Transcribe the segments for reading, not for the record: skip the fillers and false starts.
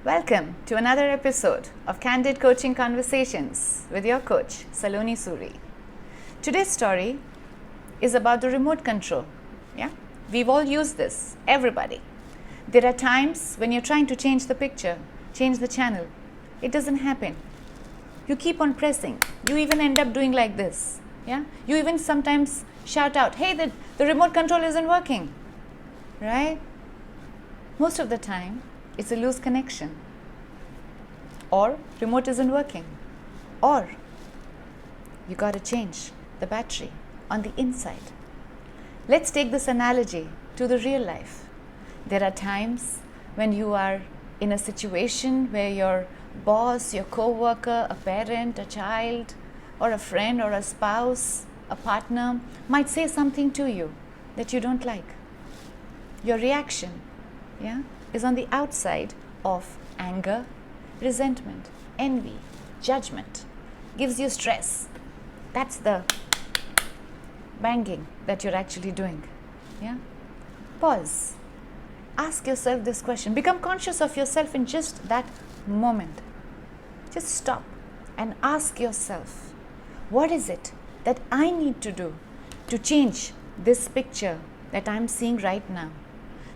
Welcome to another episode of Candid Coaching Conversations with your coach, Saloni Suri. Today's story is about the remote control. Yeah, we've all used this, everybody. There are times when you're trying to change the picture, change the channel. It doesn't happen. You keep on pressing. You even end up doing like this. Yeah, you even sometimes shout out, hey, the remote control isn't working. Right? Most of the time, it's a loose connection, or remote isn't working, or you got to change the battery on the inside. Let's take this analogy to the real life. There are times when you are in a situation where your boss, your co-worker, a parent, a child, or a friend or a spouse, a partner might say something to you that you don't like. Your reaction, is on the outside of anger, resentment, envy, judgment, gives you stress. That's the banging that you're actually doing. Pause. Ask yourself this question. Become conscious of yourself in just that moment. Just stop and ask yourself, what is it that I need to do to change this picture that I'm seeing right now?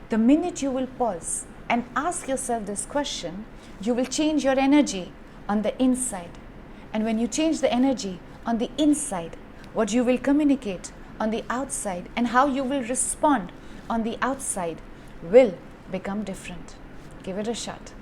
The minute you will pause and ask yourself this question, you will change your energy on the inside. And when you change the energy on the inside, what you will communicate on the outside and how you will respond on the outside will become different. Give it a shot.